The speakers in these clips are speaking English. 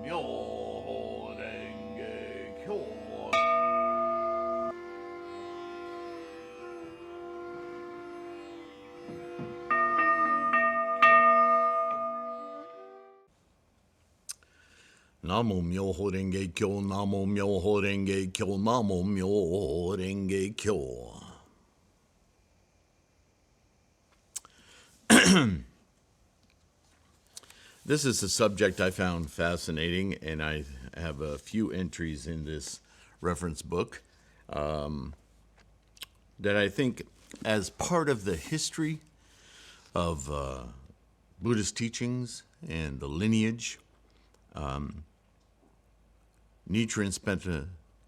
Myoho Renge Kyo. Namo Myoho Renge Kyo, Namo Myoho Renge Kyo, Namo Myoho Renge Kyo. This is a subject I found fascinating, and I have a few entries in this reference book that I think, as part of the history of Buddhist teachings and the lineage, Nichiren spent a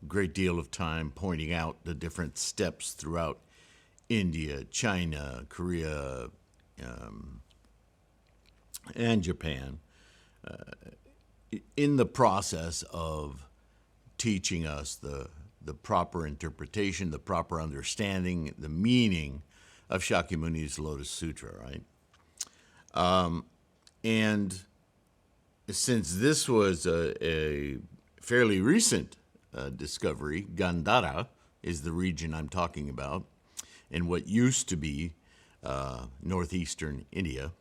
great deal of time pointing out the different steps throughout India, China, Korea, and Japan, in the process of teaching us the proper interpretation, the proper understanding, the meaning of Shakyamuni's Lotus Sutra, right? And since this was a fairly recent discovery, Gandhara is the region I'm talking about, in what used to be northeastern India.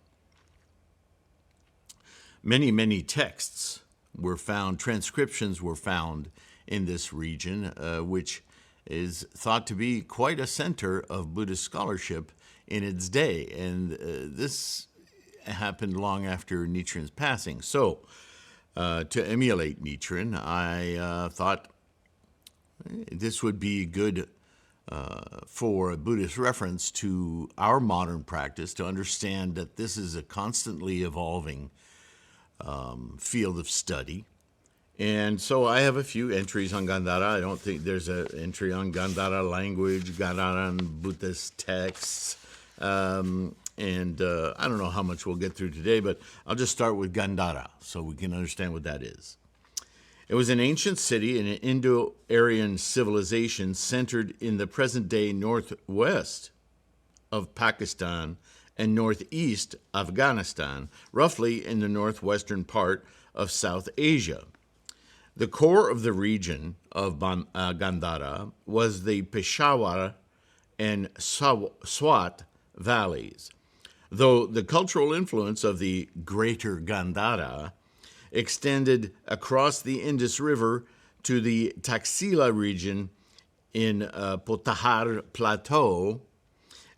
Many, many texts were found, transcriptions were found in this region, which is thought to be quite a center of Buddhist scholarship in its day. And this happened long after Nichiren's passing. So, to emulate Nichiren, I thought this would be good for a Buddhist reference to our modern practice, to understand that this is a constantly evolving field of study. And so I have a few entries on Gandhara. I don't think there's an entry on Gandhara language, Gandhara Buddhist texts. And I don't know how much we'll get through today, but I'll just start with Gandhara so we can understand what that is. It was an ancient city in an Indo-Aryan civilization centered in the present-day northwest of Pakistan and northeast Afghanistan, roughly in the northwestern part of South Asia. The core of the region of Gandhara was the Peshawar and Swat valleys, though the cultural influence of the Greater Gandhara extended across the Indus River to the Taxila region in Potahar Plateau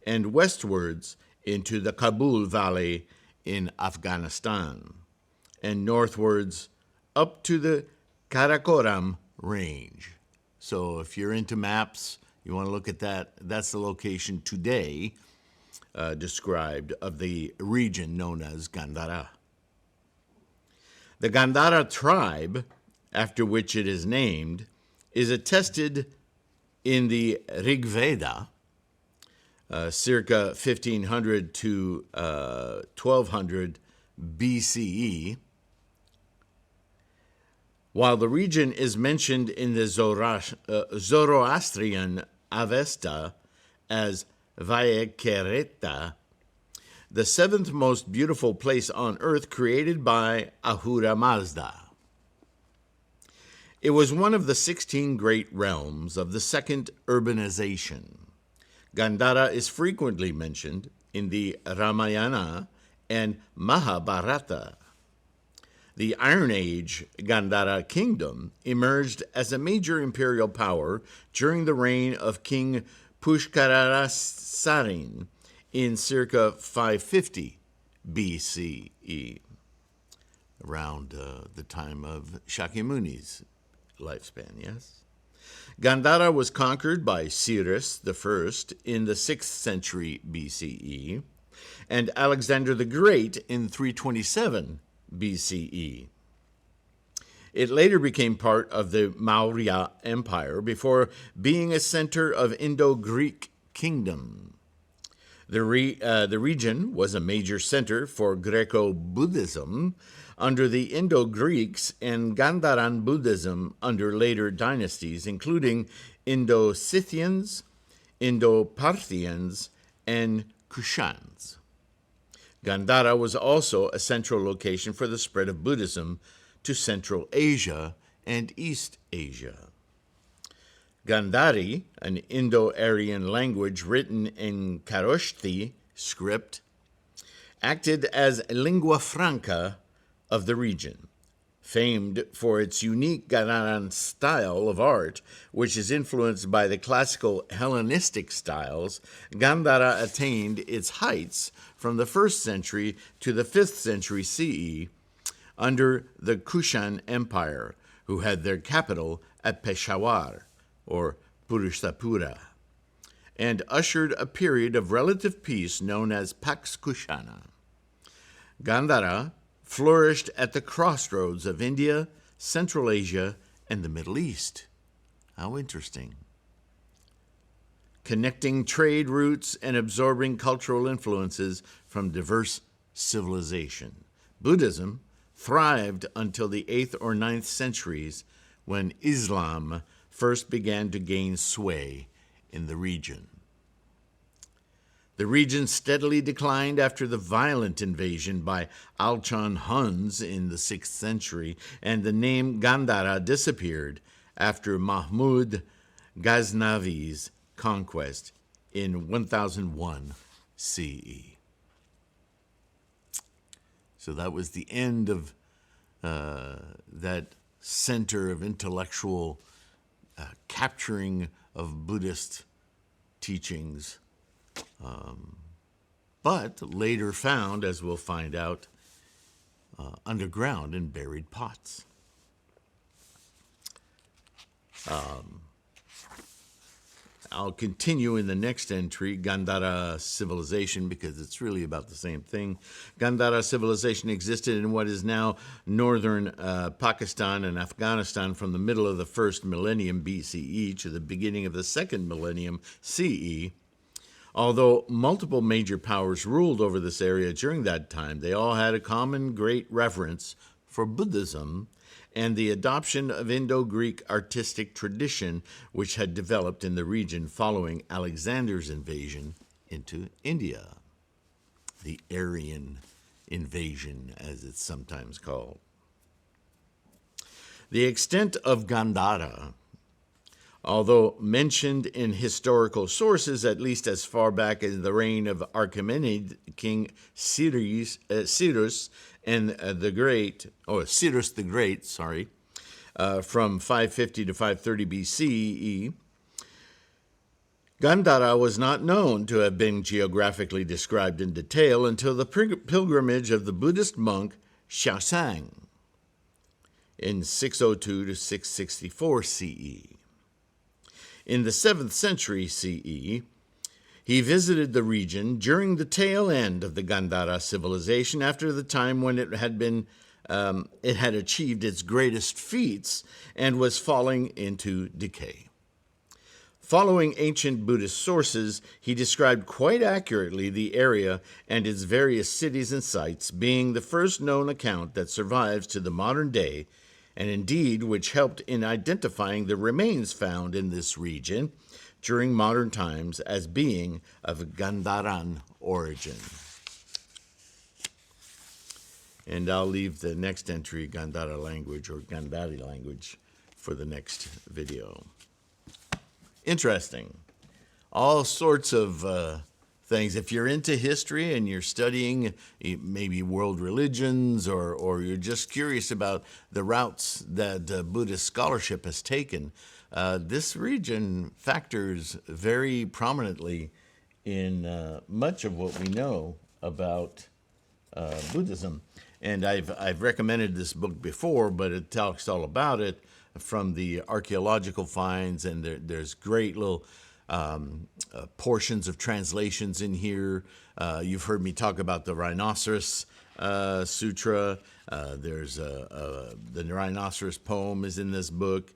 and westwards into the Kabul Valley in Afghanistan, and northwards up to the Karakoram Range. So if you're into maps, you want to look at that, that's the location today described of the region known as Gandhara. The Gandhara tribe, after which it is named, is attested in the Rig Veda, circa 1500 to 1200 BCE, while the region is mentioned in the Zoroastrian Avesta as Vayakereta, the seventh most beautiful place on earth created by Ahura Mazda. It was one of the 16 great realms of the second urbanization. Gandhara is frequently mentioned in the Ramayana and Mahabharata. The Iron Age Gandhara kingdom emerged as a major imperial power during the reign of King Pushkarasarin in circa 550 BCE, around the time of Shakyamuni's lifespan, yes? Gandhara was conquered by Cyrus I in the 6th century BCE and Alexander the Great in 327 BCE. It later became part of the Maurya Empire before being a center of Indo-Greek kingdom. The region was a major center for Greco-Buddhism under the Indo-Greeks and Gandharan Buddhism under later dynasties, including Indo-Scythians, Indo-Parthians, and Kushans. Gandhara was also a central location for the spread of Buddhism to Central Asia and East Asia. Gandhari, an Indo-Aryan language written in Kharoshthi script, acted as lingua franca of the region. Famed for its unique Gandharan style of art, which is influenced by the classical Hellenistic styles, Gandhara attained its heights from the 1st century to the 5th century CE under the Kushan Empire, who had their capital at Peshawar, or Purusapura, and ushered a period of relative peace known as Pax Kushana. Gandhara flourished at the crossroads of India, Central Asia, and the Middle East. How interesting. Connecting trade routes and absorbing cultural influences from diverse civilization. Buddhism thrived until the 8th or 9th centuries, when Islam first began to gain sway in the region. The region steadily declined after the violent invasion by Alchon Huns in the 6th century, and the name Gandhara disappeared after Mahmud Ghaznavi's conquest in 1001 CE. So that was the end of that center of intellectual capturing of Buddhist teachings, but later found, as we'll find out, underground in buried pots. I'll continue in the next entry, Gandhara civilization, because it's really about the same thing. Gandhara civilization existed in what is now northern Pakistan and Afghanistan from the middle of the 1st millennium BCE to the beginning of the 2nd millennium CE. Although multiple major powers ruled over this area during that time, they all had a common great reverence for Buddhism and the adoption of Indo-Greek artistic tradition, which had developed in the region following Alexander's invasion into India, the Aryan invasion, as it's sometimes called. The extent of Gandhara, although mentioned in historical sources at least as far back as the reign of Achaemenid King Cyrus and Cyrus the Great, from 550 to 530 BCE, Gandhara was not known to have been geographically described in detail until the pilgrimage of the Buddhist monk Xiaosang in 602 to 664 CE. In the 7th century CE, he visited the region during the tail end of the Gandhara civilization, after the time when it had achieved its greatest feats and was falling into decay. Following ancient Buddhist sources, he described quite accurately the area and its various cities and sites, being the first known account that survives to the modern day, and indeed which helped in identifying the remains found in this region during modern times as being of Gandharan origin. And I'll leave the next entry, Gandhara language or Gandhari language, for the next video. Interesting. All sorts of things. If you're into history and you're studying maybe world religions, or you're just curious about the routes that Buddhist scholarship has taken, this region factors very prominently in much of what we know about Buddhism. And I've recommended this book before, but it talks all about it from the archaeological finds, and there's great little portions of translations in here. You've heard me talk about the Rhinoceros Sutra. There's the Rhinoceros poem is in this book.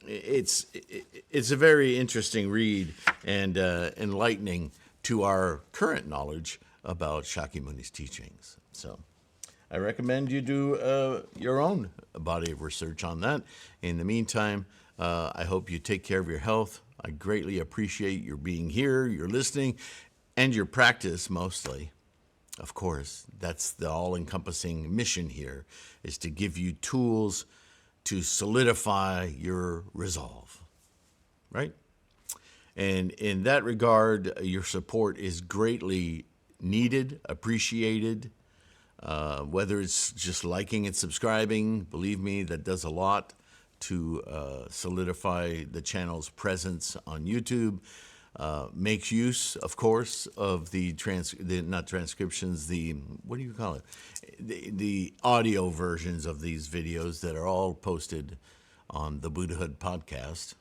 It's a very interesting read and enlightening to our current knowledge about Shakyamuni's teachings. So I recommend you do your own body of research on that. In the meantime, I hope you take care of your health. I greatly appreciate your being here, your listening, and your practice mostly. Of course, that's the all-encompassing mission here, is to give you tools to solidify your resolve, right? And in that regard, your support is greatly needed, appreciated. Whether it's just liking and subscribing, believe me, that does a lot to solidify the channel's presence on YouTube. Makes use, of course, of not transcriptions, what do you call it? The audio versions of these videos that are all posted on the Buddhahood podcast,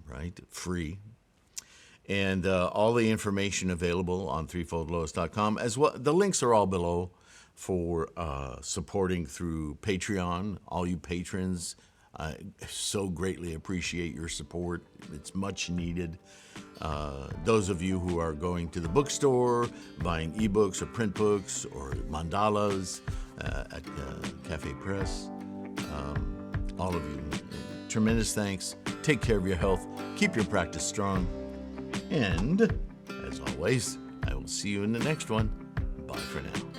right? Free. And all the information available on threefoldlotus.com as well. The links are all below for supporting through Patreon. All you patrons, I so greatly appreciate your support. It's much needed. Those of you who are going to the bookstore, buying ebooks or print books or mandalas at Cafe Press, all of you, tremendous thanks. Take care of your health. Keep your practice strong. And, as always, I will see you in the next one. Bye for now.